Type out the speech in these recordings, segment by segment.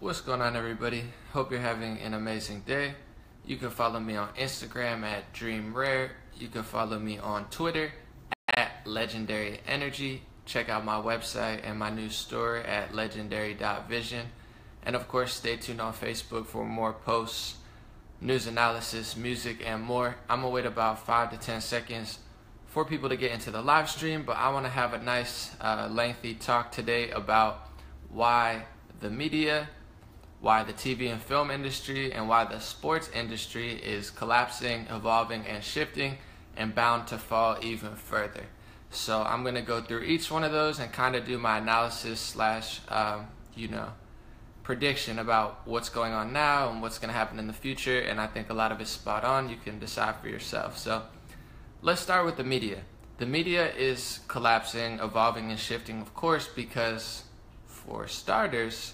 What's going on, everybody? Hope you're having an amazing day. You can follow me on Instagram at DreamRare. You can follow me on Twitter at Legendary Energy. Check out my website and my new store at legendary.vision. And of course, stay tuned on Facebook for more posts, news analysis, music, and more. I'm gonna wait about 5 to 10 seconds for people to get into the live stream, but I want to have a nice lengthy talk today about why the media, why the TV and film industry, and why the sports industry is collapsing, evolving, and shifting, and bound to fall even further. So I'm going to go through each one of those and kind of do my analysis slash, prediction about what's going on now and what's going to happen in the future, and I think a lot of it's spot on. You can decide for yourself. So let's start with the media. The media is collapsing, evolving, and shifting, of course, because for starters,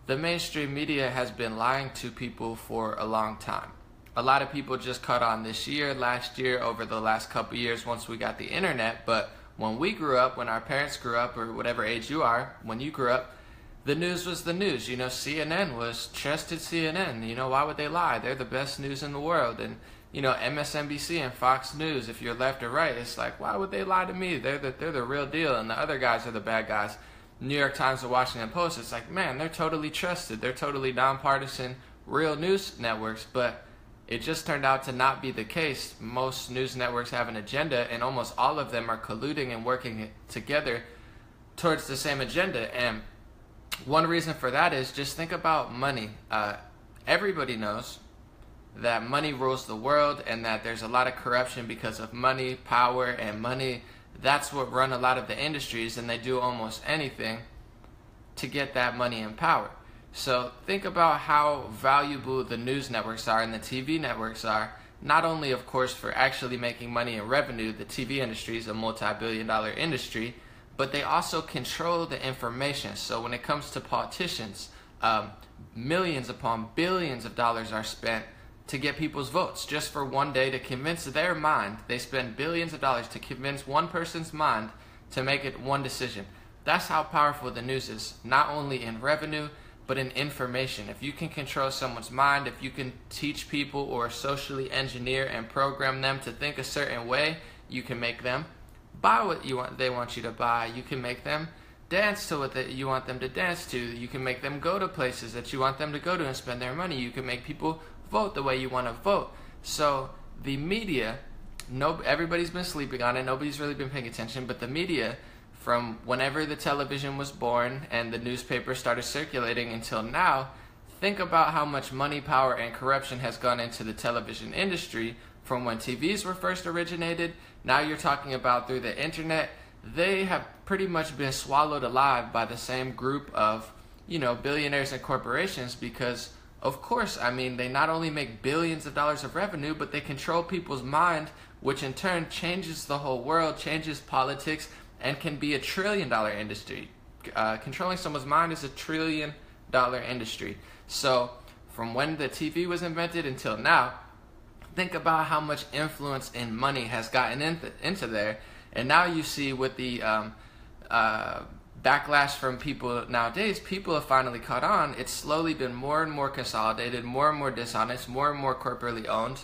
the mainstream media has been lying to people for a long time. A lot of people just caught on this year, last year, over the last couple years once we got the internet. But when we grew up, when our parents grew up, or whatever age you are, when you grew up, the news was the news. CNN was trusted CNN. Why would they lie? They're the best news in the world. And, MSNBC and Fox News, if you're left or right, it's like, why would they lie to me? They're the real deal, and the other guys are the bad guys. New York Times or Washington Post, it's like, man, they're totally trusted. They're totally nonpartisan, real news networks. But it just turned out to not be the case. Most news networks have an agenda, and almost all of them are colluding and working together towards the same agenda. And one reason for that is just think about money. Everybody knows that money rules the world, and that there's a lot of corruption because of money, power, and money. That's what run a lot of the industries, and they do almost anything to get that money and power. So think about how valuable the news networks are and the TV networks are, not only, of course, for actually making money and revenue. The TV industry is a multi-billion-dollar industry, but they also control the information. So when it comes to politicians, millions upon billions of dollars are spent to get people's votes just for one day, to convince their mind. They spend billions of dollars to convince one person's mind to make it one decision. That's how powerful the news is, not only in revenue, but in information. If you can control someone's mind, if you can teach people or socially engineer and program them to think a certain way, you can make them buy what they want you to buy. You can make them dance to what you want them to dance to. You can make them go to places that you want them to go to and spend their money. You can make people vote the way you want to vote. So the media, everybody's been sleeping on it. Nobody's really been paying attention. But the media, from whenever the television was born and the newspaper started circulating until now, think about how much money, power, and corruption has gone into the television industry from when TVs were first originated. Now you're talking about through the internet. They have pretty much been swallowed alive by the same group of, billionaires and corporations, because of course, they not only make billions of dollars of revenue, but they control people's mind, which in turn changes the whole world, changes politics, and can be $1 trillion industry. Controlling someone's mind is $1 trillion industry. So from when the TV was invented until now, think about how much influence and money has gotten into there. And now you see with the backlash from people nowadays, people have finally caught on. It's slowly been more and more consolidated, more and more dishonest, more and more corporately owned,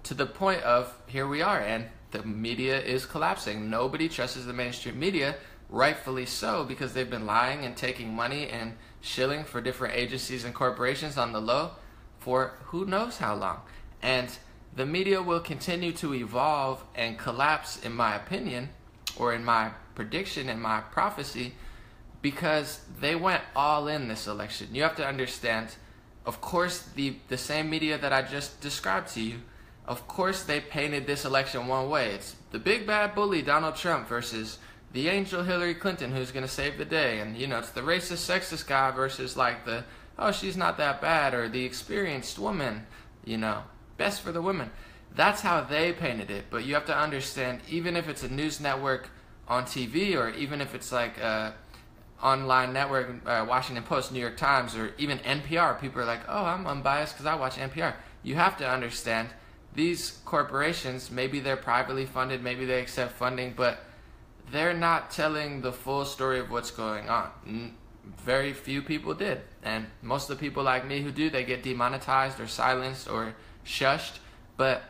to the point of here we are, and the media is collapsing. Nobody trusts the mainstream media, rightfully so, because they've been lying and taking money and shilling for different agencies and corporations on the low for who knows how long. And the media will continue to evolve and collapse, in my opinion, or in my prediction, in my prophecy, because they went all in this election. You have to understand, of course, the same media that I just described to you, of course they painted this election one way. It's the big bad bully Donald Trump versus the angel Hillary Clinton who's going to save the day. And, it's the racist, sexist guy versus like the, oh, she's not that bad, or the experienced woman, best for the women. That's how they painted it. But you have to understand, even if it's a news network on TV, or even if it's like online network, Washington Post, New York Times, or even NPR, people are like, oh, I'm unbiased because I watch NPR. You have to understand, these corporations, maybe they're privately funded, maybe they accept funding, but they're not telling the full story of what's going on. very few people did. And most of the people like me who do, they get demonetized or silenced or shushed. But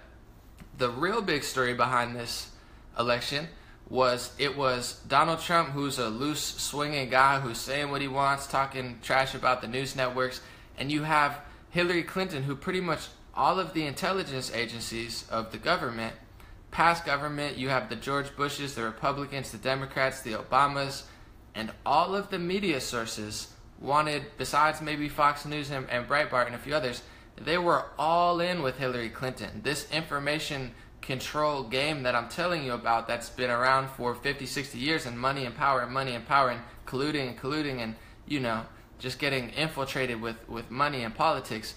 the real big story behind this election was it was Donald Trump, who's a loose swinging guy who's saying what he wants, talking trash about the news networks, and you have Hillary Clinton, who pretty much all of the intelligence agencies of the government, past government, you have the George Bushes, the Republicans, the Democrats, the Obamas, and all of the media sources wanted, besides maybe Fox News and Breitbart and a few others, they were all in with Hillary Clinton. This information control game that I'm telling you about, that's been around for 50, 60 years, and money and power and colluding and, you know, just getting infiltrated with money and politics,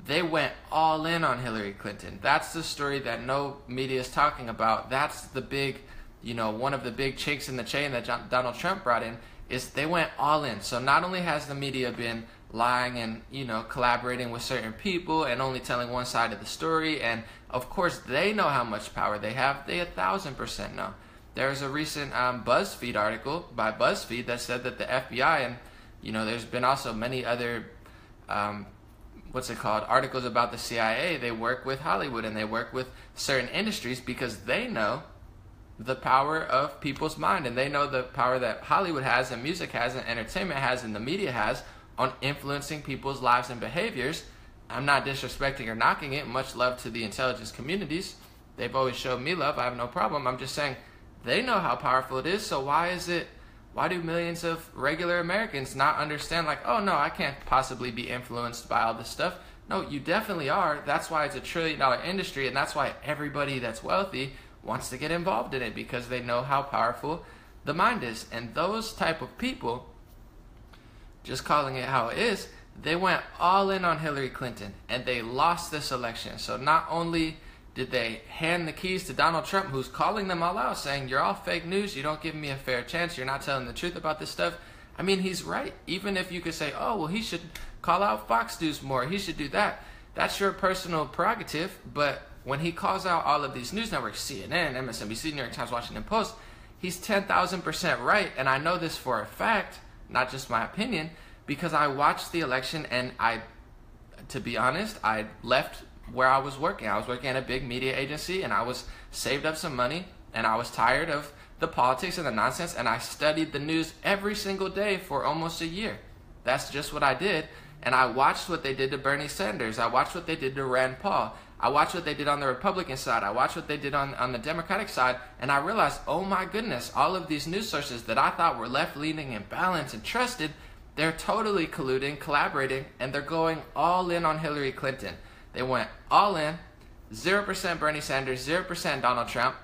they went all in on Hillary Clinton. That's the story that no media is talking about. That's the big, you know, one of the big chinks in the chain that Donald Trump brought in, is they went all in. So not only has the media been lying and, you know, collaborating with certain people and only telling one side of the story, and of course they know how much power they have. They 1,000% know. There's a recent BuzzFeed article by BuzzFeed that said that the FBI, and you know, there's been also many other articles about the CIA. They work with Hollywood and they work with certain industries because they know the power of people's mind, and they know the power that Hollywood has and music has and entertainment has and the media has on influencing people's lives and behaviors. I'm not disrespecting or knocking it. Much love to the intelligence communities. They've always showed me love. I have no problem. I'm just saying they know how powerful it is. So why do millions of regular Americans not understand, like, oh no, I can't possibly be influenced by all this stuff? No, you definitely are. That's why it's $1 trillion industry, and that's why everybody that's wealthy wants to get involved in it, because they know how powerful the mind is. And those type of people, just calling it how it is, they went all in on Hillary Clinton and they lost this election. So not only did they hand the keys to Donald Trump, who's calling them all out, saying, you're all fake news, you don't give me a fair chance, you're not telling the truth about this stuff. I mean, he's right. Even if you could say, oh, well, he should call out Fox News more, he should do that. That's your personal prerogative. But when he calls out all of these news networks, CNN, MSNBC, New York Times, Washington Post, he's 10,000% right. And I know this for a fact, not just my opinion, because I watched the election and to be honest, I left where I was working. I was working at a big media agency and I was saved up some money and I was tired of the politics and the nonsense, and I studied the news every single day for almost a year. That's just what I did. And I watched what they did to Bernie Sanders. I watched what they did to Rand Paul. I watched what they did on the Republican side. I watched what they did on the Democratic side. And I realized, oh my goodness, all of these news sources that I thought were left-leaning and balanced and trusted, they're totally colluding, collaborating, and they're going all in on Hillary Clinton. They went all in, 0% Bernie Sanders, 0% Donald Trump.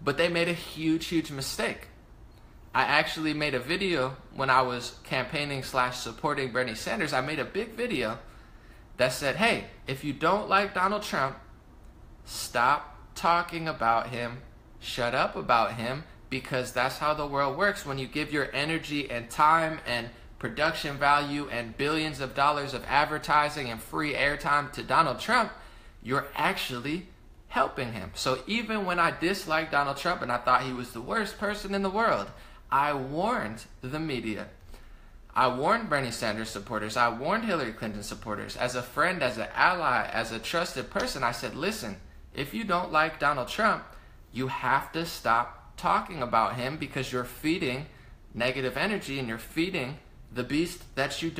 But they made a huge, huge mistake. I actually made a video when I was campaigning / supporting Bernie Sanders. I made a big video that said, hey, if you don't like Donald Trump, stop talking about him, shut up about him, because that's how the world works. When you give your energy and time and production value and billions of dollars of advertising and free airtime to Donald Trump, you're actually helping him. So even when I disliked Donald Trump and I thought he was the worst person in the world, I warned the media. I warned Bernie Sanders supporters. I warned Hillary Clinton supporters. As a friend, as an ally, as a trusted person, I said, listen, if you don't like Donald Trump, you have to stop talking about him, because you're feeding negative energy and you're feeding the beast that you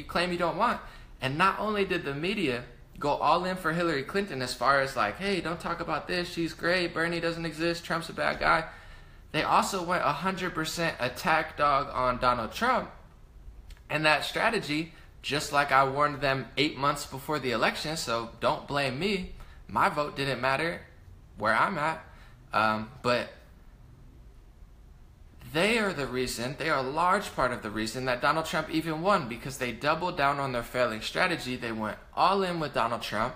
claim you don't want. And not only did the media go all in for Hillary Clinton as far as like, hey, don't talk about this, she's great, Bernie doesn't exist, Trump's a bad guy, they also went 100% attack dog on Donald Trump. And that strategy, just like I warned them 8 months before the election, so don't blame me, my vote didn't matter where I'm at, but they are the reason, they are a large part of the reason that Donald Trump even won, because they doubled down on their failing strategy. They went all in with Donald Trump.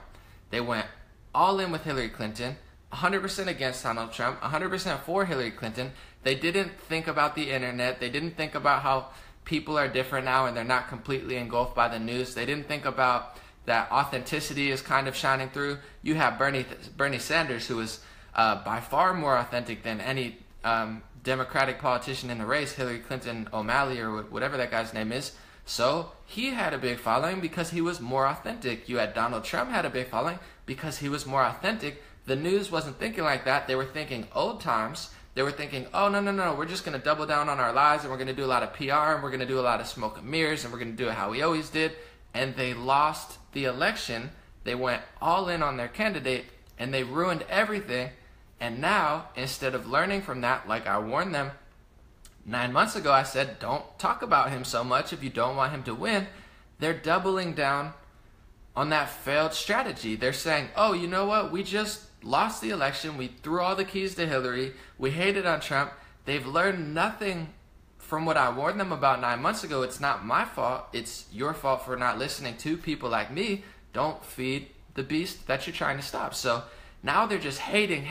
They went all in with Hillary Clinton, 100% against Donald Trump, 100% for Hillary Clinton. They didn't think about the internet. They didn't think about how people are different now and they're not completely engulfed by the news. They didn't think about that authenticity is kind of shining through. You have Bernie Sanders, who is by far more authentic than any Democratic politician in the race, Hillary Clinton O'Malley or whatever that guy's name is. So he had a big following because he was more authentic. You had Donald Trump had a big following because he was more authentic. The news wasn't thinking like that. They were thinking old times. They were thinking, oh, no, we're just going to double down on our lies and we're going to do a lot of PR and we're going to do a lot of smoke and mirrors and we're going to do it how we always did. And they lost the election. They went all in on their candidate and they ruined everything. And now, instead of learning from that, like I warned them 9 months ago, I said, don't talk about him so much if you don't want him to win. They're doubling down on that failed strategy. They're saying, oh, you know what? We just lost the election. We threw all the keys to Hillary. We hated on Trump. They've learned nothing from what I warned them about 9 months ago. It's not my fault. It's your fault for not listening to people like me. Don't feed the beast that you're trying to stop. So now they're just hating.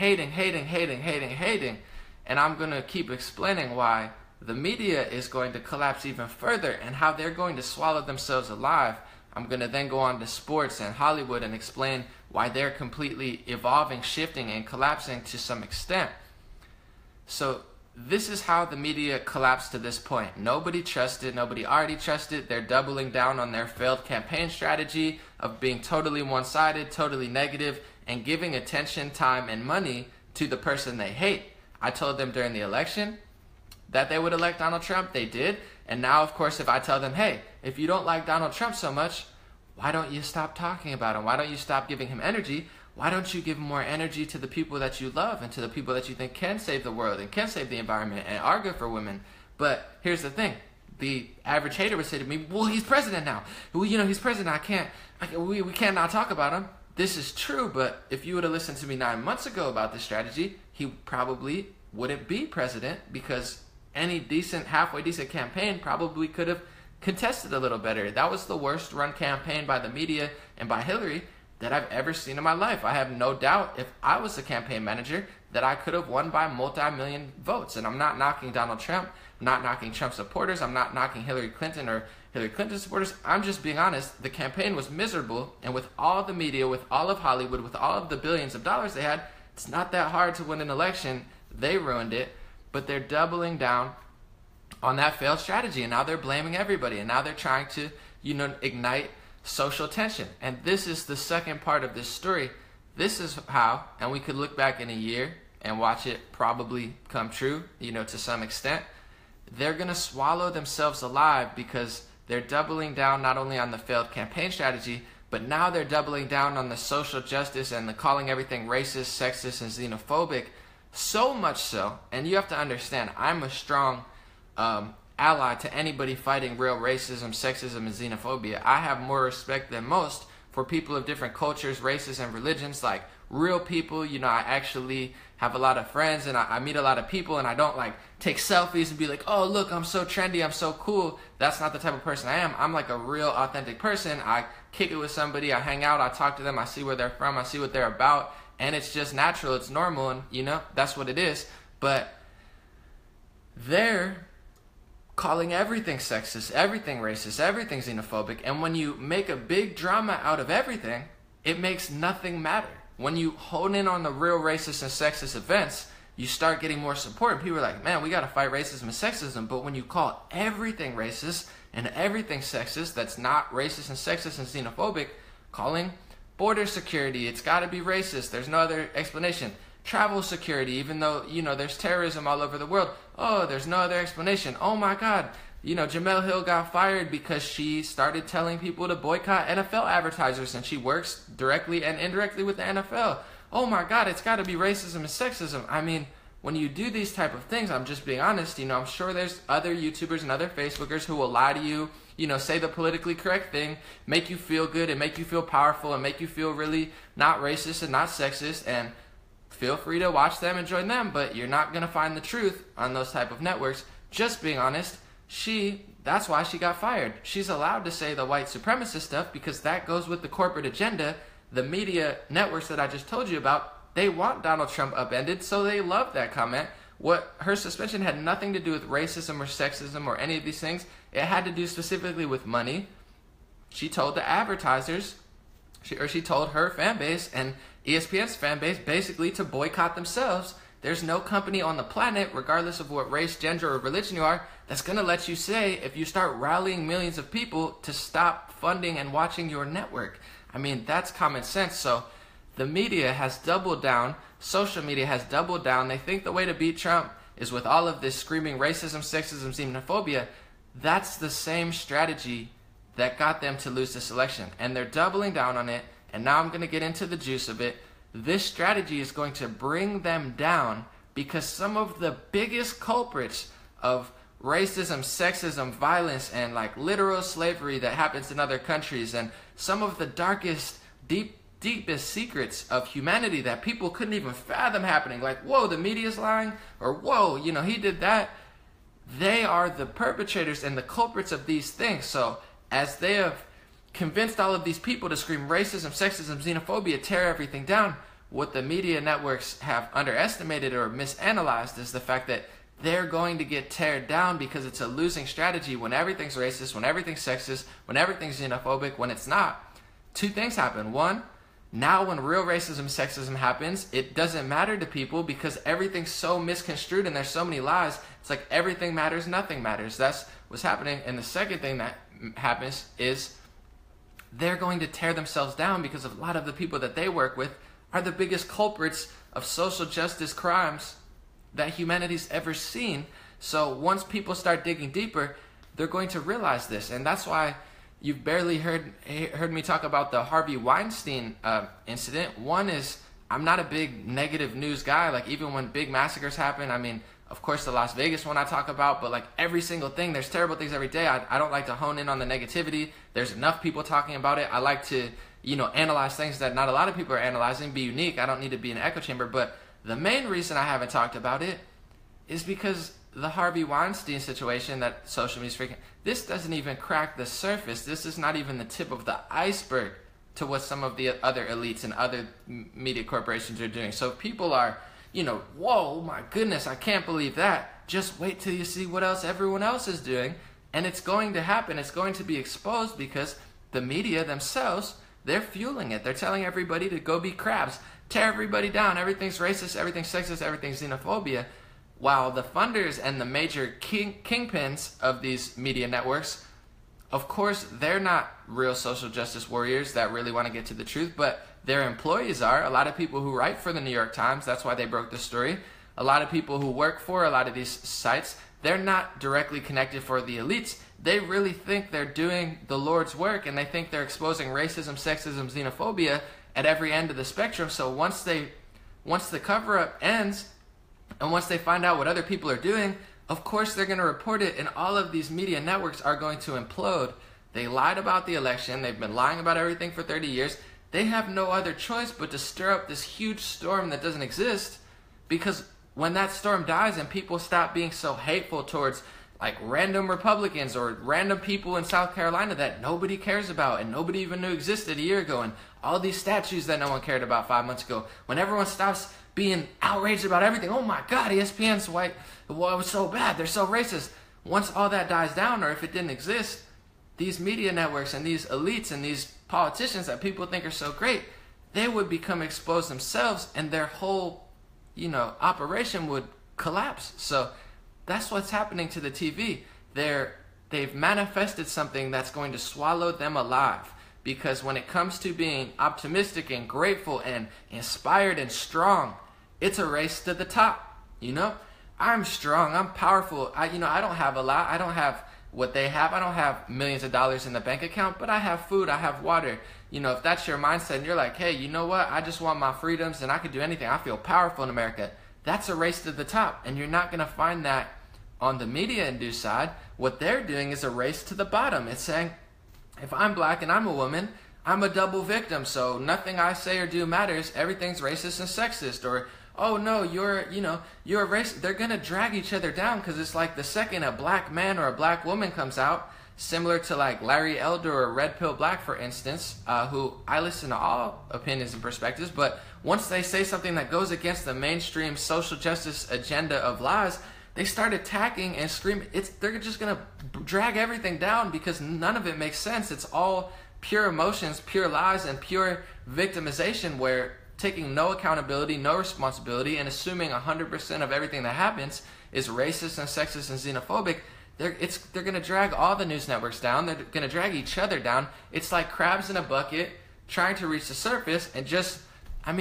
And I'm going to keep explaining why the media is going to collapse even further and how they're going to swallow themselves alive. I'm going to then go on to sports and Hollywood and explain why they're completely evolving, shifting, and collapsing to some extent. So this is how the media collapsed to this point. Nobody trusted, nobody already trusted. They're doubling down on their failed campaign strategy of being totally one-sided, totally negative, and giving attention, time, and money to the person they hate. I told them during the election that they would elect Donald Trump. They did. And now, of course, if I tell them, hey, if you don't like Donald Trump so much, why don't you stop talking about him? Why don't you stop giving him energy? Why don't you give more energy to the people that you love and to the people that you think can save the world and can save the environment and are good for women? But here's the thing. The average hater would say to me, well, he's president now. Well, you know, he's president. We can't not talk about him. This is true, but if you would have listened to me 9 months ago about this strategy, he probably wouldn't be president because any decent, halfway decent campaign probably could have contested a little better. That was the worst run campaign by the media and by Hillary that I've ever seen in my life. I have no doubt if I was the campaign manager that I could have won by multi-million votes. And I'm not knocking Donald Trump, I'm not knocking Trump supporters, I'm not knocking Hillary Clinton or Hillary Clinton supporters. I'm just being honest. The campaign was miserable, and with all the media, with all of Hollywood, with all of the billions of dollars they had, it's not that hard to win an election. They ruined it. But they're doubling down on that failed strategy, and now they're blaming everybody, and now they're trying to, ignite social tension. And this is the second part of this story. This is how, and we could look back in a year and watch it probably come true, to some extent. They're going to swallow themselves alive because they're doubling down not only on the failed campaign strategy, but now they're doubling down on the social justice and the calling everything racist, sexist, and xenophobic. So much so, and you have to understand, I'm a strong ally to anybody fighting real racism, sexism, and xenophobia. I have more respect than most for people of different cultures, races, and religions, like real people. I actually have a lot of friends, and I meet a lot of people, and I don't take selfies and be like, oh, look, I'm so trendy, I'm so cool. That's not the type of person I am. I'm like a real authentic person. I kick it with somebody, I hang out, I talk to them, I see where they're from, I see what they're about. And it's just natural, it's normal, and that's what it is. But they're calling everything sexist, everything racist, everything xenophobic. And when you make a big drama out of everything, it makes nothing matter. When you hone in on the real racist and sexist events, you start getting more support. And people are like, man, we got to fight racism and sexism. But when you call everything racist and everything sexist that's not racist and sexist and xenophobic, calling border security, it's got to be racist. There's no other explanation. Travel security, even though, there's terrorism all over the world. Oh, there's no other explanation. Oh my God, Jamel Hill got fired because she started telling people to boycott NFL advertisers, and she works directly and indirectly with the NFL. Oh my God, it's got to be racism and sexism. I mean, when you do these type of things, I'm just being honest, I'm sure there's other YouTubers and other Facebookers who will lie to you, say the politically correct thing, make you feel good and make you feel powerful and make you feel really not racist and not sexist, and feel free to watch them and join them, but you're not going to find the truth on those type of networks. Just being honest, that's why she got fired. She's allowed to say the white supremacist stuff because that goes with the corporate agenda. The media networks that I just told you about, they want Donald Trump upended, so they love that comment. Her suspension had nothing to do with racism or sexism or any of these things. It had to do specifically with money. She told the advertisers, she told her fan base and ESPN's fan base basically to boycott themselves there's no company on the planet, regardless of what race, gender, or religion you are, that's going to let you say, if you start rallying millions of people, to stop funding and watching your network. I mean, that's common sense. So the media has doubled down. Social media has doubled down. They think the way to beat Trump is with all of this screaming racism, sexism, xenophobia. That's the same strategy that got them to lose this election. And they're doubling down on it. And now I'm going to get into the juice of it. This strategy is going to bring them down because some of the biggest culprits of racism, sexism, violence, and like literal slavery that happens in other countries, and some of the darkest, deepest secrets of humanity that people couldn't even fathom happening, like, whoa, the media's lying, or whoa, he did that. They are the perpetrators and the culprits of these things. So as they have convinced all of these people to scream racism, sexism, xenophobia, tear everything down, what the media networks have underestimated or misanalyzed is the fact that they're going to get teared down because it's a losing strategy when everything's racist, when everything's sexist, when everything's xenophobic, when it's not. Two things happen. One, now when real racism, sexism happens, it doesn't matter to people because everything's so misconstrued and there's so many lies. It's like everything matters, nothing matters. That's what's happening. And the second thing that happens is they're going to tear themselves down because a lot of the people that they work with are the biggest culprits of social justice crimes that humanity's ever seen. So once people start digging deeper, they're going to realize this. And that's why you've barely heard me talk about the Harvey Weinstein incident. One is, I'm not a big negative news guy. Like, even when big massacres happen, I mean, of course the Las Vegas one I talk about, but like every single thing, there's terrible things every day. I don't like to hone in on the negativity. There's enough people talking about it. I like to, analyze things that not a lot of people are analyzing, be unique. I don't need to be an echo chamber. But the main reason I haven't talked about it is because the Harvey Weinstein situation that social media is freaking, this doesn't even crack the surface. This is not even the tip of the iceberg to what some of the other elites and other media corporations are doing. So people are, whoa, my goodness, I can't believe that. Just wait till you see what else everyone else is doing. And it's going to happen. It's going to be exposed because the media themselves, they're fueling it. They're telling everybody to go be crabs, tear everybody down. Everything's racist, everything's sexist, everything's xenophobia. While the funders and the major kingpins of these media networks, of course, they're not real social justice warriors that really want to get to the truth, but their employees are. A lot of people who write for the New York Times, that's why they broke the story. A lot of people who work for a lot of these sites, they're not directly connected for the elites. They really think they're doing the Lord's work, and they think they're exposing racism, sexism, xenophobia at every end of the spectrum. So once the cover-up ends, and once they find out what other people are doing, of course they're going to report it, and all of these media networks are going to implode. They lied about the election. They've been lying about everything for 30 years. They have no other choice but to stir up this huge storm that doesn't exist, because when that storm dies and people stop being so hateful towards like random Republicans or random people in South Carolina that nobody cares about and nobody even knew existed a year ago, and all these statues that no one cared about 5 months ago, when everyone stops being outraged about everything, oh my God, ESPN's white, well, it was so bad, they're so racist. Once all that dies down, or if it didn't exist, these media networks and these elites and these politicians that people think are so great, they would become exposed themselves, and their whole, operation would collapse. So that's what's happening to the TV. They've manifested something that's going to swallow them alive. Because when it comes to being optimistic and grateful and inspired and strong, it's a race to the top. I'm strong, I'm powerful. I don't have a lot. I don't have what they have. I don't have millions of dollars in the bank account, but I have food, I have water. If that's your mindset and you're like, hey, you know what? I just want my freedoms and I can do anything. I feel powerful in America. That's a race to the top. And you're not going to find that on the media-induced side. What they're doing is a race to the bottom. It's saying, if I'm black and I'm a woman, I'm a double victim, so nothing I say or do matters. Everything's racist and sexist. Or, oh no, you're a racist. They're going to drag each other down, because it's like the second a black man or a black woman comes out, similar to like Larry Elder or Red Pill Black, for instance, who I listen to all opinions and perspectives, but once they say something that goes against the mainstream social justice agenda of lies, they start attacking and screaming. They're just going to drag everything down because none of it makes sense. It's all pure emotions, pure lies, and pure victimization, where taking no accountability, no responsibility, and assuming 100% of everything that happens is racist and sexist and xenophobic, they're going to drag all the news networks down. They're going to drag each other down. It's like crabs in a bucket trying to reach the surface, and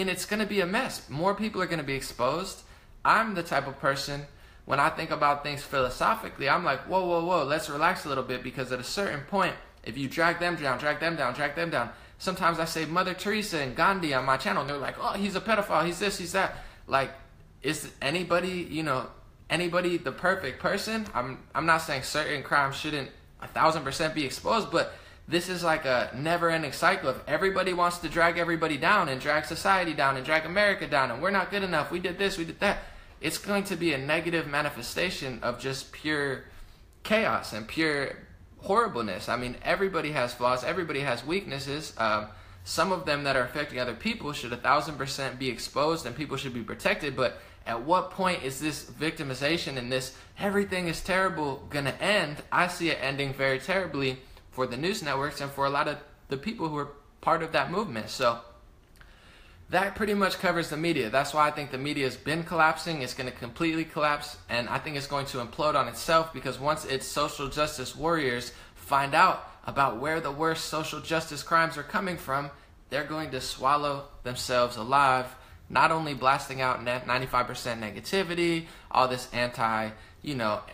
it's going to be a mess. More people are going to be exposed. I'm the type of person, when I think about things philosophically, I'm like, whoa, let's relax a little bit, because at a certain point, if you drag them down, sometimes I say Mother Teresa and Gandhi on my channel, and they're like, oh, he's a pedophile, he's this, he's that. Like, is anybody the perfect person? I'm not saying certain crimes shouldn't 1,000% be exposed, but this is like a never-ending cycle of everybody wants to drag everybody down and drag society down and drag America down, and we're not good enough, we did this, we did that. It's going to be a negative manifestation of just pure chaos and pure horribleness. I mean, everybody has flaws, everybody has weaknesses. Some of them that are affecting other people should 1,000% be exposed, and people should be protected. But at what point is this victimization and this everything is terrible gonna end? I see it ending very terribly for the news networks and for a lot of the people who are part of that movement. So that pretty much covers the media. That's why I think the media has been collapsing. It's going to completely collapse, and I think it's going to implode on itself, because once its social justice warriors find out about where the worst social justice crimes are coming from, they're going to swallow themselves alive, not only blasting out 95% negativity, all this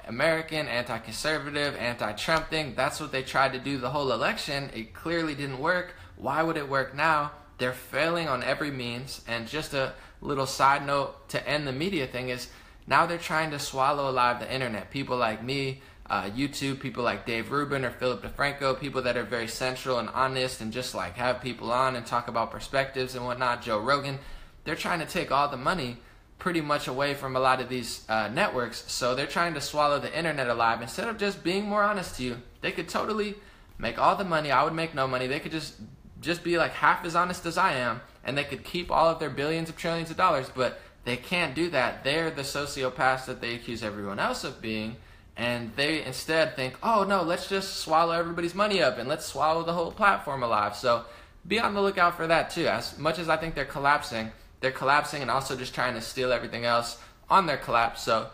American, anti-conservative, anti-Trump thing. That's what they tried to do the whole election. It clearly didn't work. Why would it work now? They're failing on every means. And just a little side note to end the media thing is, now they're trying to swallow alive the internet. People like me, YouTube, people like Dave Rubin or Philip DeFranco, people that are very central and honest and just like have people on and talk about perspectives and whatnot, Joe Rogan. They're trying to take all the money pretty much away from a lot of these networks. So they're trying to swallow the internet alive. Instead of just being more honest to you, they could totally make all the money. I would make no money. They could just be like half as honest as I am, and they could keep all of their billions of trillions of dollars, but they can't do that. They're the sociopaths that they accuse everyone else of being, and they instead think, oh no, let's just swallow everybody's money up and let's swallow the whole platform alive. So be on the lookout for that too. As much as I think they're collapsing and also just trying to steal everything else on their collapse. So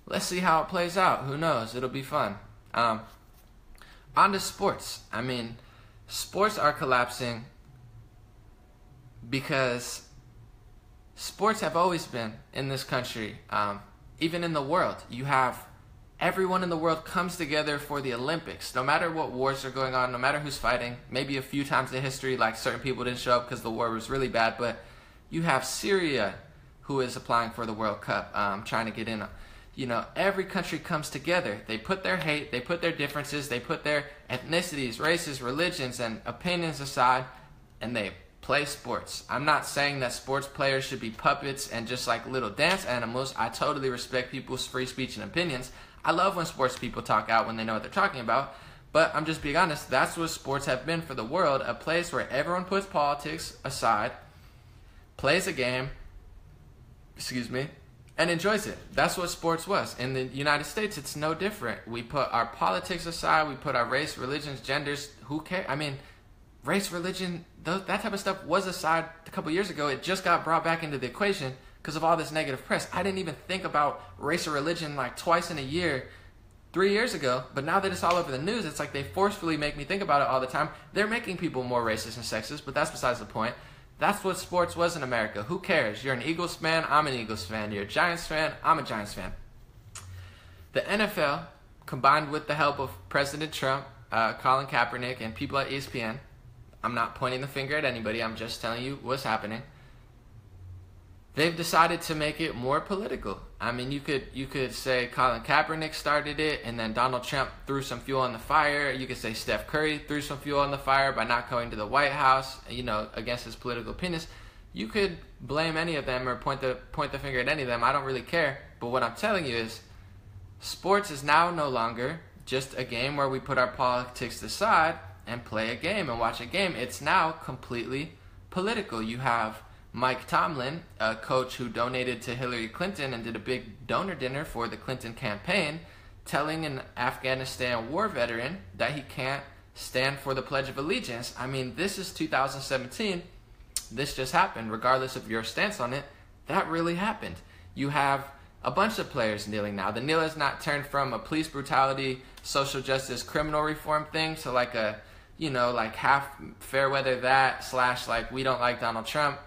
let's see how it plays out. Who knows? It'll be fun. On to sports. I mean, sports are collapsing because sports have always been in this country, even in the world. You have everyone in the world comes together for the Olympics, no matter what wars are going on, no matter who's fighting. Maybe a few times in history, like certain people didn't show up because the war was really bad, but you have Syria, who is applying for the World Cup, trying to get in. Every country comes together. They put their hate, they put their differences, they put their ethnicities, races, religions, and opinions aside, and they play sports. I'm not saying that sports players should be puppets and just like little dance animals. I totally respect people's free speech and opinions. I love when sports people talk out when they know what they're talking about, but I'm just being honest, that's what sports have been for the world, a place where everyone puts politics aside, plays a game, and enjoys it. That's what sports was. In the United States, it's no different. We put our politics aside, we put our race, religions, genders, who cares? I mean, race, religion, that type of stuff was aside a couple years ago. It just got brought back into the equation because of all this negative press. I didn't even think about race or religion like twice in a year 3 years ago, but now that it's all over the news, it's like they forcefully make me think about it all the time. They're making people more racist and sexist, but that's besides the point. That's what sports was in America. Who cares? You're an Eagles fan, I'm an Eagles fan. You're a Giants fan, I'm a Giants fan. The NFL, combined with the help of President Trump, Colin Kaepernick, and people at ESPN, I'm not pointing the finger at anybody, I'm just telling you what's happening. They've decided to make it more political. I mean, you could say Colin Kaepernick started it, and then Donald Trump threw some fuel on the fire. You could say Steph Curry threw some fuel on the fire by not going to the White House, against his political opinions. You could blame any of them or point the finger at any of them. I don't really care. But what I'm telling you is, sports is now no longer just a game where we put our politics aside and play a game and watch a game. It's now completely political. You have Mike Tomlin, a coach who donated to Hillary Clinton and did a big donor dinner for the Clinton campaign, telling an Afghanistan war veteran that he can't stand for the Pledge of Allegiance. I mean, this is 2017, this just happened, regardless of your stance on it. That really happened. You have a bunch of players kneeling now. The kneel has not turned from a police brutality, social justice, criminal reform thing to like a, like half fair weather that / like we don't like Donald Trump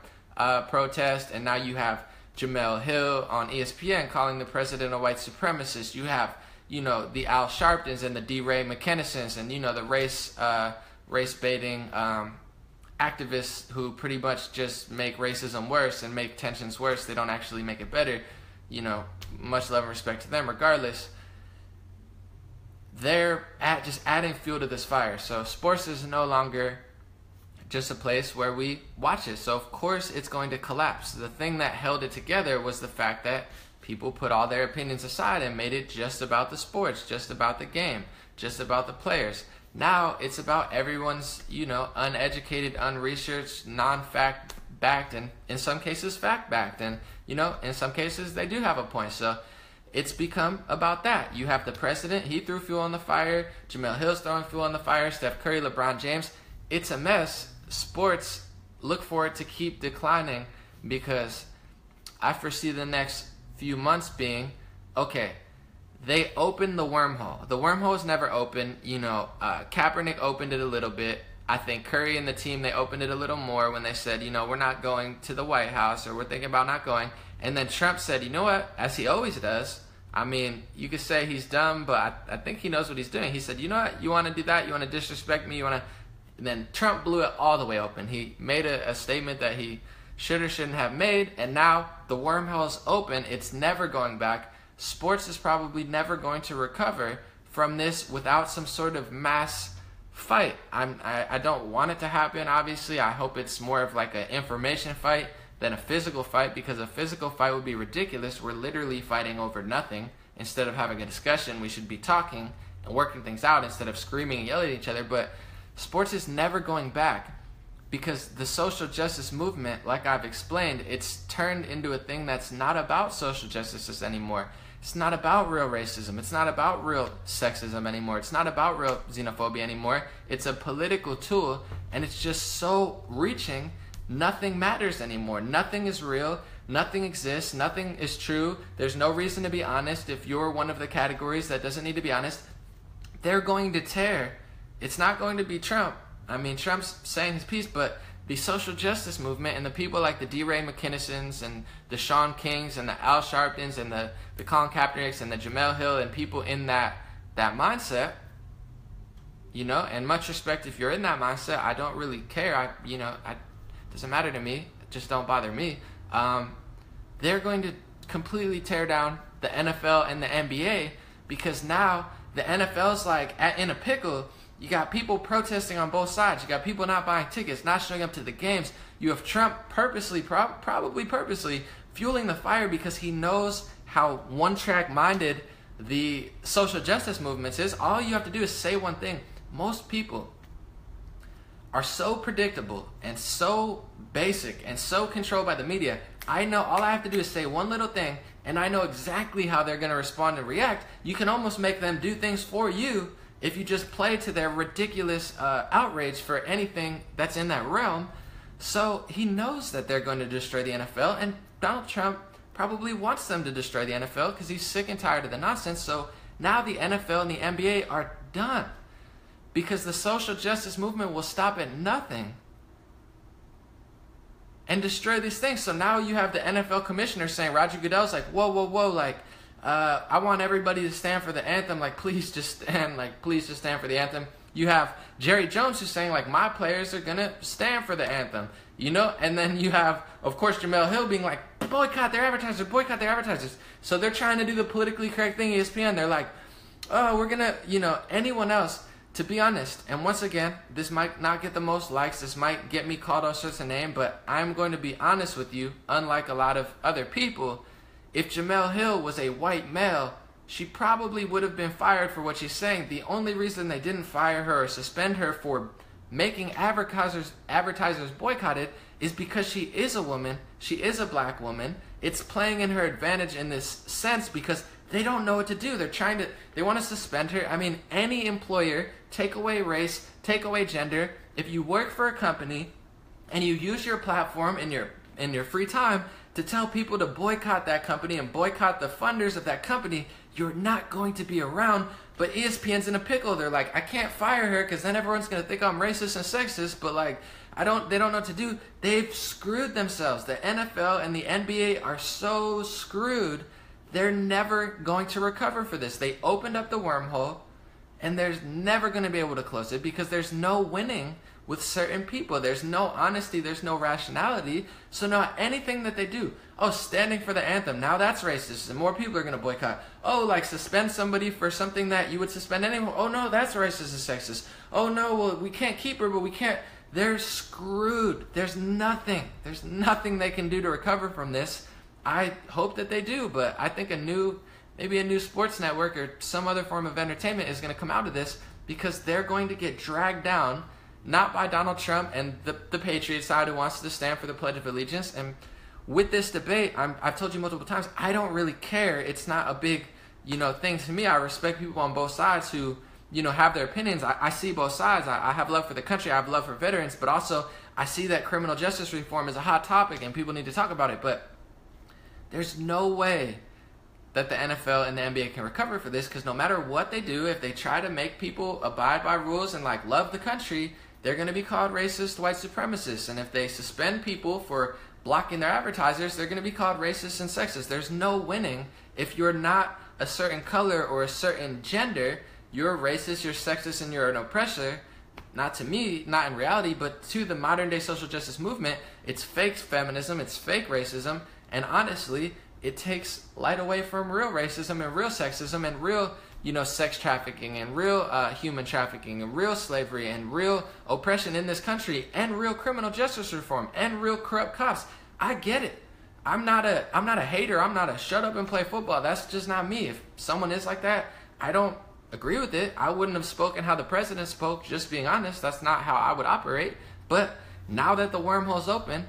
protest. And now you have Jamel Hill on ESPN calling the president a white supremacist. You have, the Al Sharptons and the D. Ray McKennisons and, the race baiting activists who pretty much just make racism worse and make tensions worse. They don't actually make it better. Much love and respect to them regardless. They're just adding fuel to this fire. So sports is no longer just a place where we watch it. So of course it's going to collapse. The thing that held it together was the fact that people put all their opinions aside and made it just about the sports, just about the game, just about the players. Now it's about everyone's, uneducated, unresearched, non-fact backed, and in some cases fact backed, and in some cases they do have a point. So it's become about that. You have the president, he threw fuel on the fire. Jamel Hill's throwing fuel on the fire. Steph Curry, LeBron James. It's a mess. Sports, look for it to keep declining, because I foresee the next few months being, okay, they opened the wormhole. The wormhole is never open. Kaepernick opened it a little bit. I think Curry and the team, they opened it a little more when they said, we're not going to the White House, or we're thinking about not going. And then Trump said, you know what, as he always does. I mean, you could say he's dumb, but I think he knows what he's doing. He said, you know what, you want to do that? You want to disrespect me? And then Trump blew it all the way open. He made a statement that he should or shouldn't have made, and now the wormhole is open. It's never going back. Sports is probably never going to recover from this without some sort of mass fight. I don't want it to happen, obviously. I hope it's more of like an information fight than a physical fight, because a physical fight would be ridiculous. We're literally fighting over nothing. Instead of having a discussion, we should be talking and working things out instead of screaming and yelling at each other. But sports is never going back, because the social justice movement, like I've explained, it's turned into a thing that's not about social justice anymore. It's not about real racism. It's not about real sexism anymore. It's not about real xenophobia anymore. It's a political tool, and it's just so reaching. Nothing matters anymore. Nothing is real. Nothing exists. Nothing is true. There's no reason to be honest. If you're one of the categories that doesn't need to be honest, they're going to tear. It's not going to be Trump. I mean, Trump's saying his piece, but the social justice movement and the people like the D. Ray McKinnisons and the Sean Kings and the Al Sharptons and the Colin Kaepernicks and the Jamel Hill and people in that mindset, and much respect if you're in that mindset. I don't really care. Doesn't matter to me. Just don't bother me. They're going to completely tear down the NFL and the NBA, because now the NFL's like in a pickle. You got people protesting on both sides. You got people not buying tickets, not showing up to the games. You have Trump purposely, probably purposely, fueling the fire because he knows how one-track minded the social justice movements is. All you have to do is say one thing. Most people are so predictable and so basic and so controlled by the media. I know all I have to do is say one little thing, and I know exactly how they're going to respond and react. You can almost make them do things for you if you just play to their ridiculous outrage for anything that's in that realm. So he knows that they're going to destroy the NFL, and Donald Trump probably wants them to destroy the NFL because he's sick and tired of the nonsense. So now the NFL and the NBA are done, because the social justice movement will stop at nothing and destroy these things. So now you have the NFL commissioner saying, Roger Goodell's like, whoa, like, I want everybody to stand for the anthem. Like, please just stand. Like, please just stand for the anthem. You have Jerry Jones who's saying, like, my players are going to stand for the anthem. And then you have, of course, Jamel Hill being like, boycott their advertisers. So they're trying to do the politically correct thing, ESPN. They're like, oh, we're going to, anyone else. To be honest, and once again, this might not get the most likes. This might get me called all sorts of names, but I'm going to be honest with you, unlike a lot of other people. If Jamel Hill was a white male, she probably would have been fired for what she's saying. The only reason they didn't fire her or suspend her for making advertisers boycott it is because she is a woman. She is a black woman. It's playing in her advantage in this sense because they don't know what to do. They want to suspend her. I mean, any employer, take away race, take away gender. If you work for a company and you use your platform in your free time to tell people to boycott that company and boycott the funders of that company, you're not going to be around. But ESPN's in a pickle. They're like, I can't fire her because then everyone's going to think I'm racist and sexist, but like, they don't know what to do. They've screwed themselves. The NFL and the NBA are so screwed. They're never going to recover for this. They opened up the wormhole, and there's never going to be able to close it because there's no winning with certain people. There's no honesty. There's no rationality. So now anything that they do, oh, standing for the anthem, now that's racist, and more people are going to boycott. Oh, like suspend somebody for something that you would suspend anyone. Oh, no, that's racist and sexist. Oh, no, well, we can't keep her, but we can't. They're screwed. There's nothing they can do to recover from this. I hope that they do, but I think maybe a new sports network or some other form of entertainment is going to come out of this, because they're going to get dragged down, not by Donald Trump and the Patriot side who wants to stand for the Pledge of Allegiance. And with this debate, I've told you multiple times, I don't really care. It's not a big, thing to me. I respect people on both sides who, have their opinions. I see both sides. I have love for the country. I have love for veterans, but also I see that criminal justice reform is a hot topic and people need to talk about it. But there's no way that the NFL and the NBA can recover for this, because no matter what they do, if they try to make people abide by rules and like love the country, they're going to be called racist white supremacists. And if they suspend people for blocking their advertisers, they're going to be called racist and sexist. There's no winning. If you're not a certain color or a certain gender, you're racist, you're sexist, and you're an oppressor. Not to me, not in reality, but to the modern day social justice movement. It's fake feminism, it's fake racism, and honestly, it takes light away from real racism and real sexism and real, sex trafficking and real human trafficking and real slavery and real oppression in this country and real criminal justice reform and real corrupt cops. I get it. I'm not a hater. I'm not a shut up and play football. That's just not me. If someone is like that, I don't agree with it. I wouldn't have spoken how the president spoke, just being honest. That's not how I would operate. But now that the wormhole's open,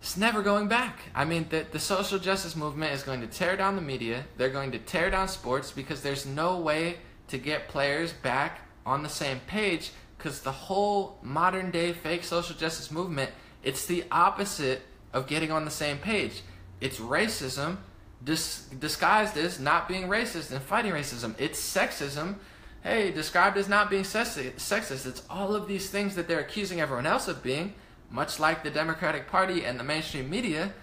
it's never going back. I mean, the social justice movement is going to tear down the media. They're going to tear down sports, because there's no way to get players back on the same page, because the whole modern day fake social justice movement, it's the opposite of getting on the same page. It's racism disguised as not being racist and fighting racism. It's sexism, described as not being sexist. It's all of these things that they're accusing everyone else of being, much like the Democratic Party and the mainstream media.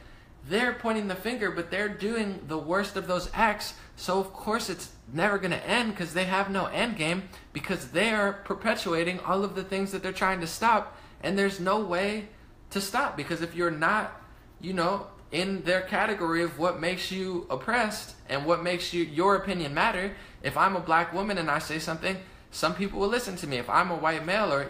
They're pointing the finger, but they're doing the worst of those acts. So of course it's never going to end, because they have no end game, because they are perpetuating all of the things that they're trying to stop, and there's no way to stop, because if you're not, in their category of what makes you oppressed and what makes your opinion matter. If I'm a black woman and I say something, some people will listen to me. If I'm a white male, or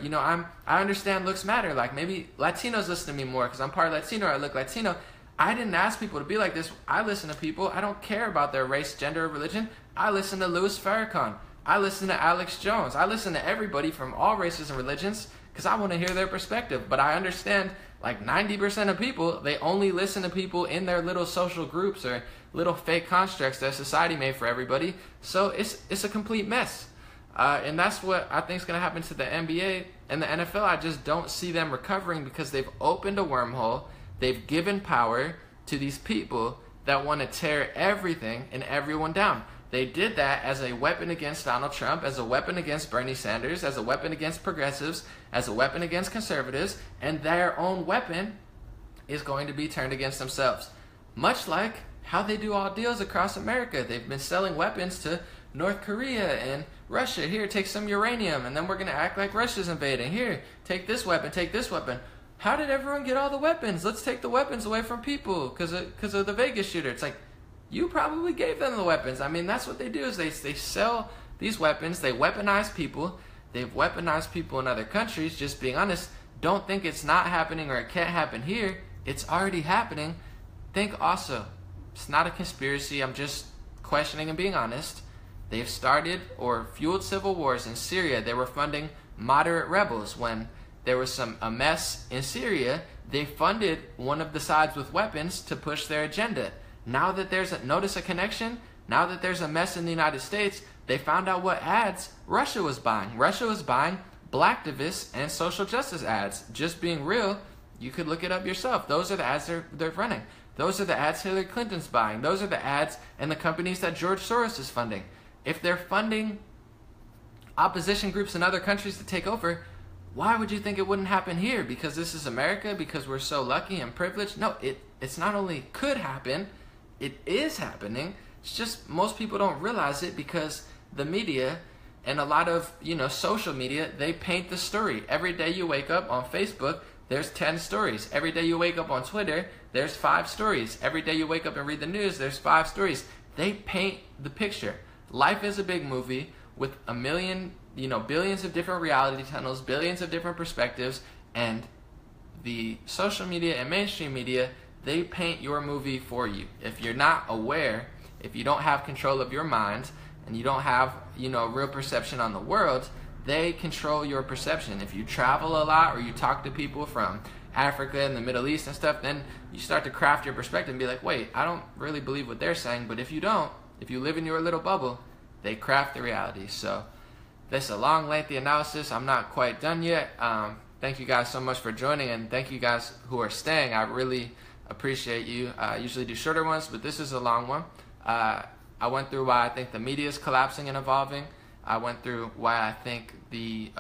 I understand looks matter. Like maybe Latinos listen to me more because I'm part Latino, or I look Latino. I didn't ask people to be like this. I listen to people. I don't care about their race, gender, or religion. I listen to Louis Farrakhan. I listen to Alex Jones. I listen to everybody from all races and religions, because I want to hear their perspective. But I understand, like 90% of people, they only listen to people in their little social groups or little fake constructs that society made for everybody. So it's a complete mess. And that's what I think is going to happen to the NBA and the NFL. I just don't see them recovering, because they've opened a wormhole. They've given power to these people that want to tear everything and everyone down. They did that as a weapon against Donald Trump, as a weapon against Bernie Sanders, as a weapon against progressives, as a weapon against conservatives, and their own weapon is going to be turned against themselves. Much like how they do all deals across America. They've been selling weapons to North Korea and Russia. Here, take some uranium, and then we're going to act like Russia's invading. Here, take this weapon, take this weapon. How did everyone get all the weapons? Let's take the weapons away from people because of the Vegas shooter. It's like, you probably gave them the weapons. I mean, that's what they do, is they sell these weapons. They weaponize people. They've weaponized people in other countries. Just being honest, don't think it's not happening or it can't happen here. It's already happening. Think also, it's not a conspiracy. I'm just questioning and being honest. They've started or fueled civil wars in Syria. They were funding moderate rebels. When there was a mess in Syria, they funded one of the sides with weapons to push their agenda. Now that notice a connection, now that there's a mess in the United States, they found out what ads Russia was buying. Russia was buying blacktivists and social justice ads. Just being real, you could look it up yourself. Those are the ads they're running. Those are the ads Hillary Clinton's buying. Those are the ads and the companies that George Soros is funding. If they're funding opposition groups in other countries to take over, why would you think it wouldn't happen here? Because this is America? Because we're so lucky and privileged? No, it's not only could happen, it is happening. It's just most people don't realize it because the media and a lot of, social media, they paint the story. Every day you wake up on Facebook, there's 10 stories. Every day you wake up on Twitter, there's 5 stories. Every day you wake up and read the news, there's 5 stories. They paint the picture. Life is a big movie with a million, billions of different reality tunnels, billions of different perspectives, and the social media and mainstream media, they paint your movie for you. If you're not aware, if you don't have control of your mind, and you don't have, real perception on the world, they control your perception. If you travel a lot or you talk to people from Africa and the Middle East and stuff, then you start to craft your perspective and be like, wait, I don't really believe what they're saying. But if you don't, if you live in your little bubble, they craft the reality. So that's a long, lengthy analysis. I'm not quite done yet. Thank you guys so much for joining, and thank you guys who are staying. I really appreciate you. I usually do shorter ones, but this is a long one. I went through why I think the media is collapsing and evolving. I went through why I think the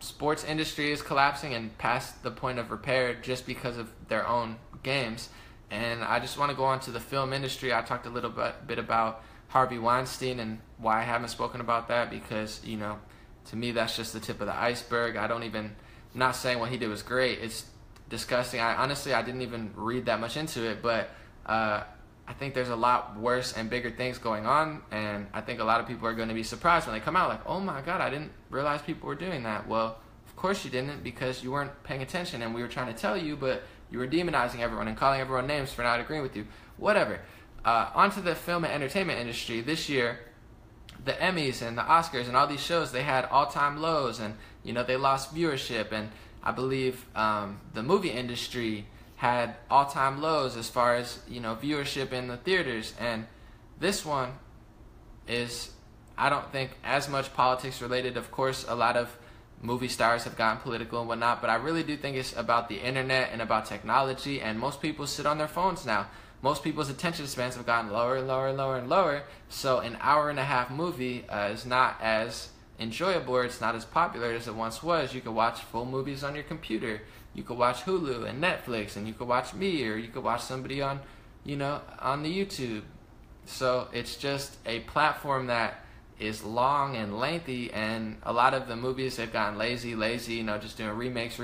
sports industry is collapsing and past the point of repair just because of their own games. And I just want to go on to the film industry. I talked a little bit about Harvey Weinstein and why I haven't spoken about that because, to me that's just the tip of the iceberg. I'm not saying what he did was great. It's disgusting. I didn't even read that much into it, but I think there's a lot worse and bigger things going on, and I think a lot of people are going to be surprised when they come out like, oh my God, I didn't realize people were doing that. Well, of course you didn't, because you weren't paying attention and we were trying to tell you, but you were demonizing everyone and calling everyone names for not agreeing with you. Whatever. Onto the film and entertainment industry. This year, the Emmys and the Oscars and all these shows, they had all-time lows, and they lost viewership, and I believe the movie industry had all-time lows as far as viewership in the theaters. And this one is, I don't think, as much politics related. Of course, a lot of movie stars have gotten political and whatnot, but I really do think it's about the internet and about technology, and most people sit on their phones now. Most people's attention spans have gotten lower and lower and lower and lower, so an hour-and-a-half movie is not as enjoyable, or it's not as popular as it once was. You could watch full movies on your computer. You could watch Hulu and Netflix, and you could watch me, or you could watch somebody on, on the YouTube. So it's just a platform that is long and lengthy, and a lot of the movies have gotten lazy, just doing remakes,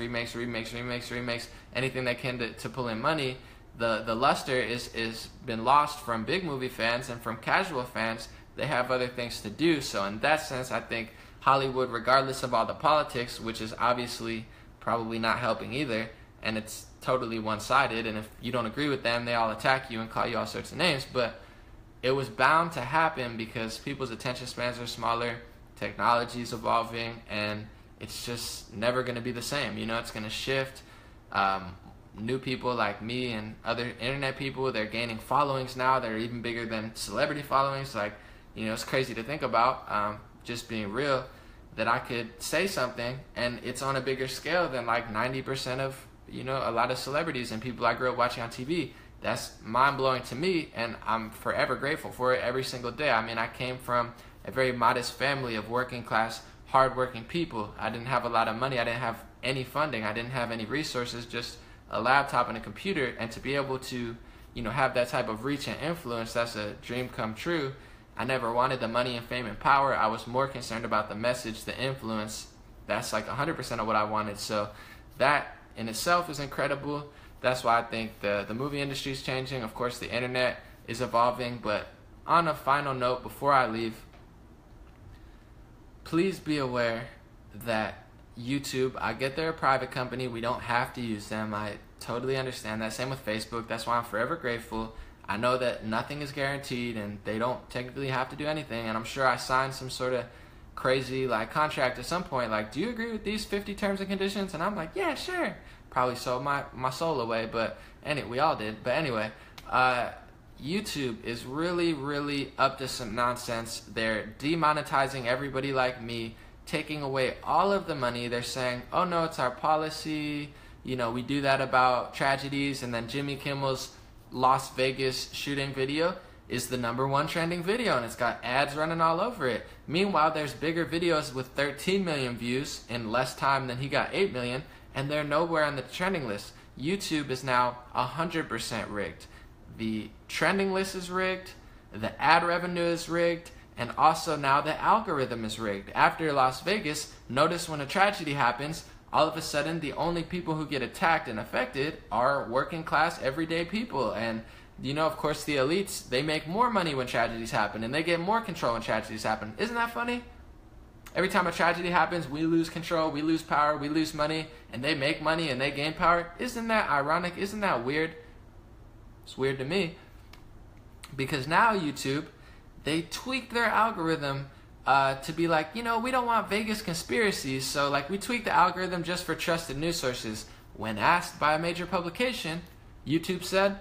anything they can to pull in money. The luster is been lost from big movie fans, and from casual fans, they have other things to do. So in that sense, I think Hollywood, regardless of all the politics, which is obviously probably not helping either, and it's totally one-sided, and if you don't agree with them, they all attack you and call you all sorts of names, but it was bound to happen because people's attention spans are smaller, technology is evolving, and it's just never going to be the same. It's going to shift. New people like me and other internet people, they're gaining followings now that are even bigger than celebrity followings. It's crazy to think about, just being real, that I could say something and it's on a bigger scale than 90% of, a lot of celebrities and people I grew up watching on TV. That's mind-blowing to me, and I'm forever grateful for it every single day. I came from a very modest family of working-class, hard-working people. I didn't have a lot of money. I didn't have any funding. I didn't have any resources, just a laptop and a computer. And to be able to, have that type of reach and influence, that's a dream come true. I never wanted the money and fame and power. I was more concerned about the message, the influence. That's 100% of what I wanted. So that in itself is incredible. That's why I think the movie industry is changing. Of course, the internet is evolving. But on a final note, before I leave, please be aware that YouTube, I get they're a private company. We don't have to use them. I totally understand that. Same with Facebook. That's why I'm forever grateful. I know that nothing is guaranteed and they don't technically have to do anything. And I'm sure I signed some sort of crazy contract at some point. Do you agree with these 50 terms and conditions? And I'm like, yeah, sure. Probably sold my soul away, but anyway, we all did. But anyway, YouTube is really, really up to some nonsense. They're demonetizing everybody like me. taking away all of the money. They're saying, oh no, it's our policy. You know, we do that about tragedies. And then Jimmy Kimmel's Las Vegas shooting video is the #1 trending video, and it's got ads running all over it. Meanwhile, there's bigger videos with 13 million views in less time than he got 8 million, and they're nowhere on the trending list. YouTube is now 100% rigged. The trending list is rigged, the ad revenue is rigged, and also now the algorithm is rigged. After Las Vegas, notice when a tragedy happens, all of a sudden the only people who get attacked and affected are working class, everyday people. And you know, of course, the elites, they make more money when tragedies happen, and they get more control when tragedies happen. Isn't that funny? Every time a tragedy happens, we lose control, we lose power, we lose money, and they make money and they gain power. Isn't that ironic? Isn't that weird? It's weird to me. Because now YouTube, they tweaked their algorithm to be like, you know, we don't want Vegas conspiracies, so like we tweaked the algorithm just for trusted news sources. When asked by a major publication, YouTube said,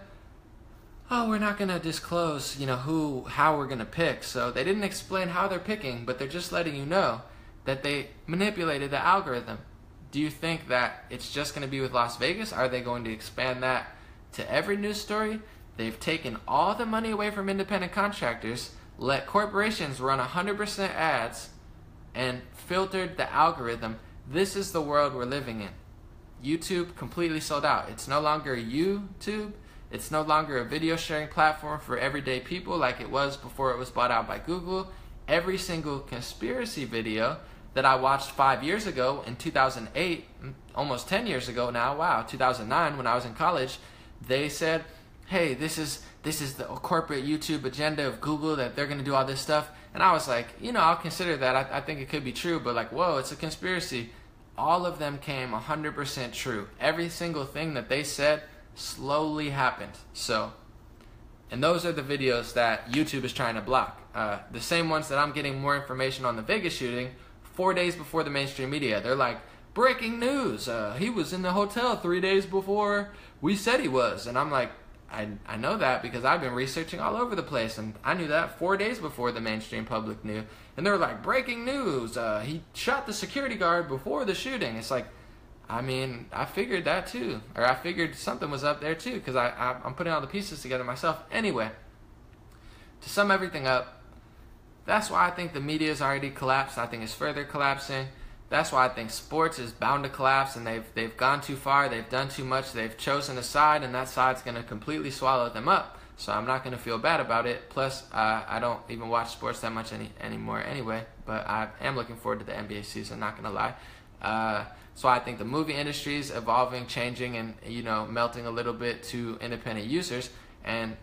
oh, we're not going to disclose, you know, how we're going to pick. So they didn't explain how they're picking, but they're just letting you know that they manipulated the algorithm. Do you think that it's just going to be with Las Vegas? Are they going to expand that to every news story? They've taken all the money away from independent contractors, let corporations run 100% ads, and filtered the algorithm. This is the world we're living in. YouTube completely sold out. It's no longer YouTube. It's no longer a video sharing platform for everyday people like it was before it was bought out by Google. Every single conspiracy video that I watched 5 years ago in 2008, almost 10 years ago now, wow, 2009 when I was in college, they said, hey, this is the corporate YouTube agenda of Google, that they're going to do all this stuff. And I was like, you know, I'll consider that. I think it could be true, but like, whoa, it's a conspiracy. All of them came 100% true. Every single thing that they said slowly happened. So, and those are the videos that YouTube is trying to block. The same ones that I'm getting more information on the Vegas shooting 4 days before the mainstream media. They're like, breaking news, he was in the hotel 3 days before we said he was. And I'm like, I know that because I've been researching all over the place, and I knew that 4 days before the mainstream public knew. And they're like, breaking news, he shot the security guard before the shooting. It's like, I mean, I figured that too. Or I figured something was up there too, because I'm putting all the pieces together myself. Anyway, to sum everything up, that's why I think the media has already collapsed. I think it's further collapsing. That's why I think sports is bound to collapse, and they've gone too far, they've done too much, they've chosen a side, and that side's going to completely swallow them up. So I'm not going to feel bad about it. Plus, I don't even watch sports that much anymore anyway, but I am looking forward to the NBA season, not going to lie. So I think the movie industry is evolving, changing, and, you know, melting a little bit to independent users. And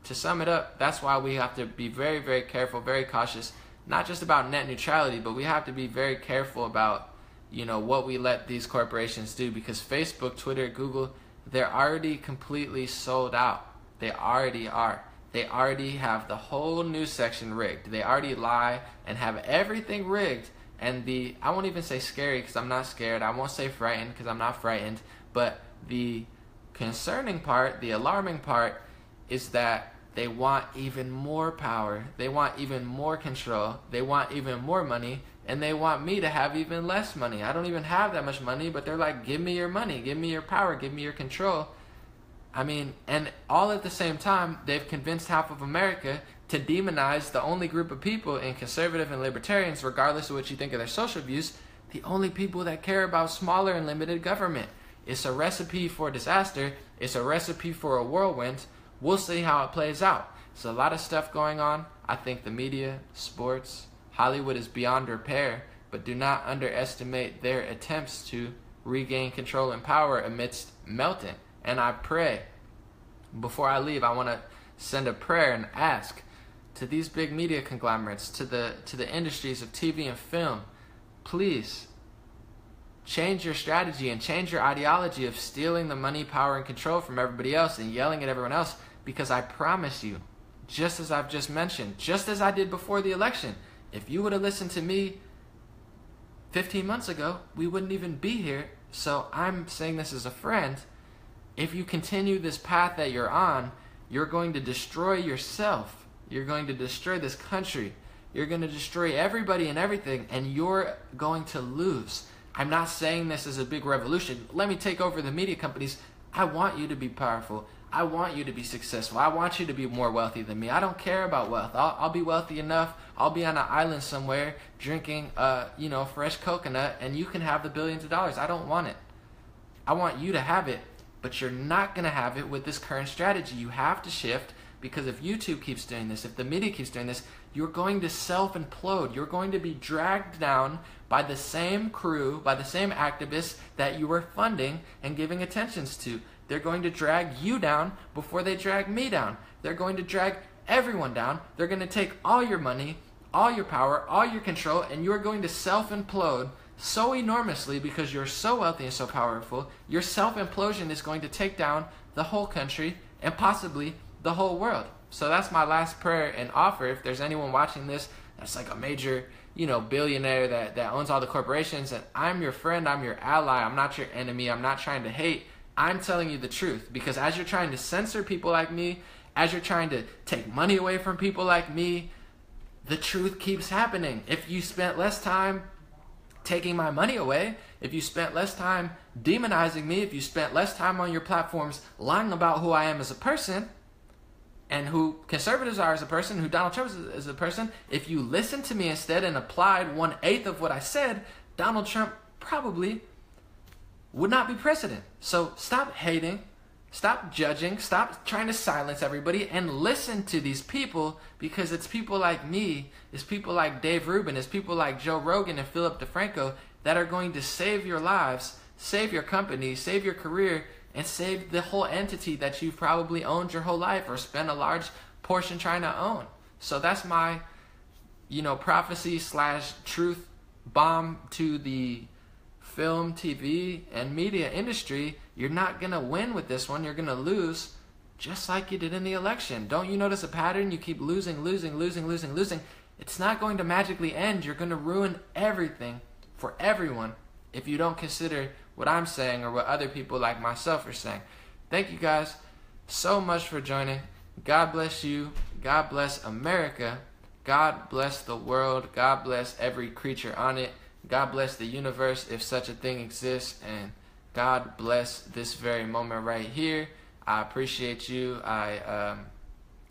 to sum it up, that's why we have to be very, very careful, very cautious, not just about net neutrality, but we have to be very careful about, you know, what we let these corporations do, because Facebook, Twitter, Google, they're already completely sold out. They already are. They already have the whole news section rigged. They already lie and have everything rigged. And I won't even say scary because I'm not scared. I won't say frightened because I'm not frightened. But the concerning part, the alarming part, is that they want even more power. They want even more control. They want even more money. And they want me to have even less money. I don't even have that much money, but they're like, give me your money, give me your power, give me your control. I mean, and all at the same time, they've convinced half of America to demonize the only group of people in conservative and libertarians, regardless of what you think of their social views, the only people that care about smaller and limited government. It's a recipe for disaster. It's a recipe for a whirlwind. We'll see how it plays out. There's a lot of stuff going on. I think the media, sports, Hollywood is beyond repair, but do not underestimate their attempts to regain control and power amidst melting. And I pray, before I leave, I want to send a prayer and ask to these big media conglomerates, to the industries of TV and film, please change your strategy and change your ideology of stealing the money, power, and control from everybody else and yelling at everyone else, because I promise you, just as I've just mentioned, just as I did before the election, if you would have listened to me 15 months ago, we wouldn't even be here. So I'm saying this as a friend. If you continue this path that you're on, you're going to destroy yourself. You're going to destroy this country. You're going to destroy everybody and everything, and you're going to lose. I'm not saying this is a big revolution. Let me take over the media companies. I want you to be powerful. I want you to be successful. I want you to be more wealthy than me. I don't care about wealth. I'll be wealthy enough. I'll be on an island somewhere drinking, fresh coconut, and you can have the billions of dollars. I don't want it. I want you to have it, but you're not going to have it with this current strategy. You have to shift, because if YouTube keeps doing this, if the media keeps doing this, you're going to self-implode. You're going to be dragged down by the same crew, by the same activists that you were funding and giving attentions to. They're going to drag you down before they drag me down. They're going to drag everyone down. They're going to take all your money, all your power, all your control, and you're going to self-implode so enormously because you're so wealthy and so powerful. Your self-implosion is going to take down the whole country and possibly the whole world. So that's my last prayer and offer. If there's anyone watching this that's like a major, billionaire that owns all the corporations, and I'm your friend, I'm your ally, I'm not your enemy, I'm not trying to hate. I'm telling you the truth, because as you're trying to censor people like me, as you're trying to take money away from people like me, the truth keeps happening. If you spent less time taking my money away, if you spent less time demonizing me, if you spent less time on your platforms lying about who I am as a person, and who conservatives are as a person, who Donald Trump is as a person, if you listened to me instead and applied 1/8 of what I said, Donald Trump probably would not be president. So stop hating, stop judging, stop trying to silence everybody, and listen to these people, because it's people like me, it's people like Dave Rubin, it's people like Joe Rogan and Philip DeFranco that are going to save your lives, save your company, save your career, and save the whole entity that you've probably owned your whole life or spent a large portion trying to own. So that's my, prophecy / truth bomb to the film, TV, and media industry. You're not going to win with this one. You're going to lose just like you did in the election. Don't you notice a pattern? You keep losing. It's not going to magically end. You're going to ruin everything for everyone if you don't consider what I'm saying or what other people like myself are saying. Thank you guys so much for joining. God bless you. God bless America. God bless the world. God bless every creature on it. God bless the universe, if such a thing exists, and God bless this very moment right here. I appreciate you. I'm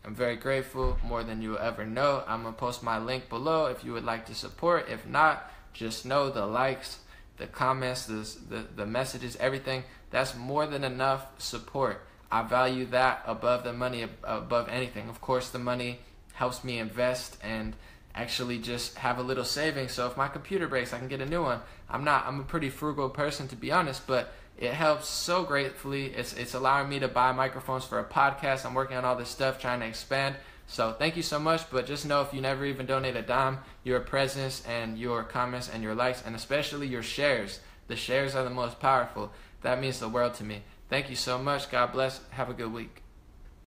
very grateful, more than you'll ever know. I'm going to post my link below if you would like to support. If not, just know the likes, the comments, the messages, everything, that's more than enough support. I value that above the money, above anything. Of course, the money helps me invest and actually just have a little savings, so if my computer breaks, I can get a new one. I'm a pretty frugal person, to be honest, but it helps so gratefully. It's allowing me to buy microphones for a podcast. I'm working on all this stuff, trying to expand. So thank you so much, but just know if you never even donate a dime, your presence and your comments and your likes, and especially your shares. The shares are the most powerful. That means the world to me. Thank you so much. God bless. Have a good week.